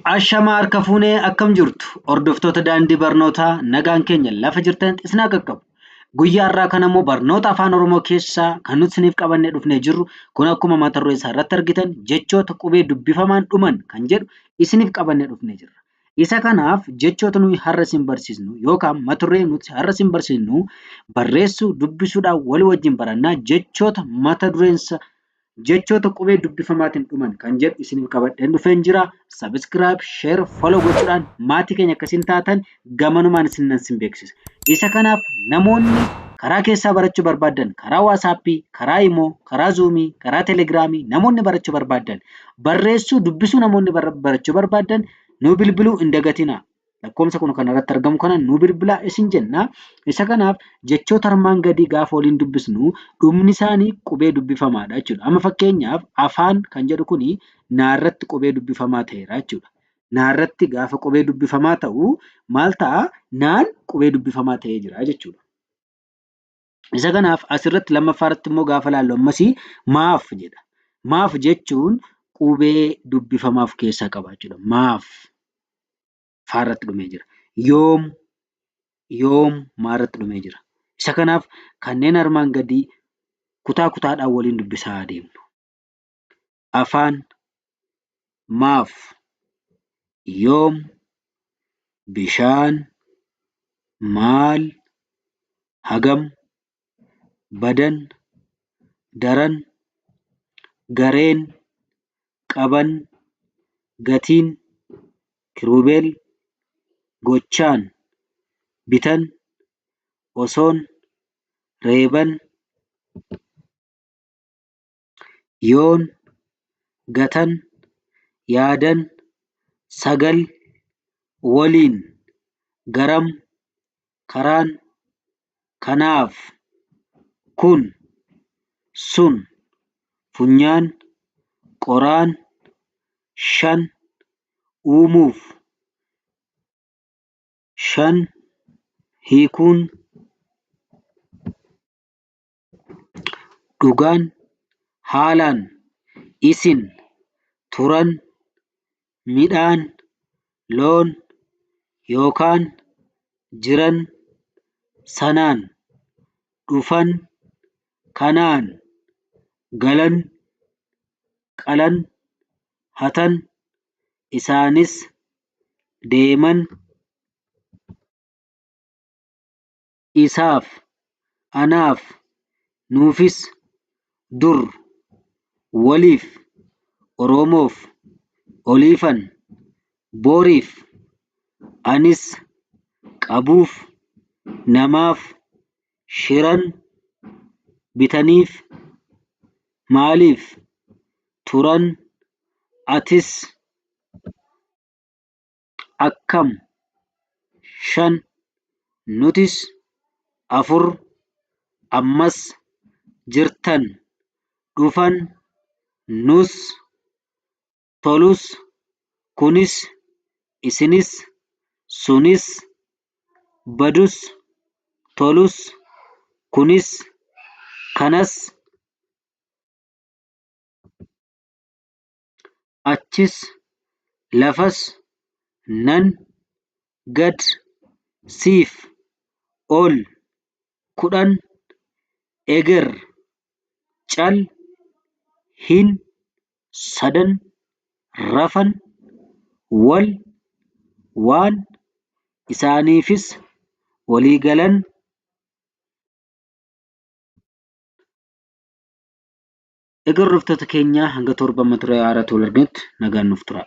Ashamaa harka fuunee akkam jirtu hordoftoota daandii barnootaa nagaan keenya lafa jirtan isinaa qaqqabu. Guyyaa har'aa kana immoo barnoota afaan Oromoo keessaa kan nuti isiniif qabannee dhufnee jirru kun akkuma mata duree isaa irratti argitan jechoota qubee dubbifamaan dhuman kan jedhu isiniif qabannee dhufnee jirra. Isa kanaaf jechoota nuyi har'a isin barsiisnu yookaan mata duree nuti har'a isin barsiisnu barreessuu dubbisuudhaan walii wajjin barannaa jechoota mata dureensa jechoota qubee dubbifamaatiin dhuman kan jedhu isiniif qabadheen dhufeen jira. Subscribe, share, follow gochuudhaan maatii keenya akkasiin taatan gamanumaan isin beeksisa. Isa kanaaf namoonni karaa keessaa barachuu barbaadan karaa WhatsApp, karaa Imo, karaa Zoom, karaa Telegram namoonni barachuu barbaadan barreessuu dubbisuu namoonni barachuu barbaadan nu bilbiluu hin dagatinaa. Lakkoofsa kun kan irratti argamu kana nu bilbilaa isin jenna. Isa kanaaf jechoota armaan gadii gaafa waliin dubbisnu dhumni isaanii qubee dubbifamaadha jechuudha. Amma fakkeenyaaf afaan kan jedhu kuni naarratti qubee dubbifamaa ta'eera jechuudha. Naarratti gaafa qubee dubbifamaa ta'u maal ta'a? Naan qubee dubbifamaa ta'ee jira jechuudha. Isa kanaaf asirratti lammaffaarratti immoo gaafa laallu ammasii maaf jedha. Maaf jechuun qubee dubbifamaa of keessaa qaba jechuudha. Maaf faarratti dhumee jira. Yoom maarratti dhumee jira. Isa kanaaf kanneen armaan gadii kutaa kutaadhaan waliin dubbisaa adeemnu. Afaan, maaf, yoom, bishaan, maal, hagam, badan, daran, gareen, qaban, gatiin, kiruubeel, gochaan, bitan, osoon, reeban, yoon, gatan, yaadan, sagal, waliin, garam, karaan, kanaaf, kun, sun, funyaan, qoraan, shan, uumuuf, shan, hiikuun, dhugaan, haalaan, isin, turan, midhaan, loon, yookaan, jiran, sanaan, dhufan, kanaan, galan, qalan, hatan, isaanis, deeman, isaaf, anaaf, nuufis, dur, waliif, oromoof, oliifan, boriif, anis, qabuuf, namaaf, shiran, bitaniif, maaliif, turan, atis, akkam, shan, nutis, afur, ammas, jirtan, dhufan, nus, tolus, kunis, isinis, sunis, badus, tolus, kunis, kanas, achis, lafas, nan, gad, siif, ol, kudhan, eger, cal, hin, sadan, rafan, wal, waan, isaaniifis, walii galan. Egaa hordoftoota keenya hanga torban mata duree haaraatti wal arginutti nagaan nuuf tura.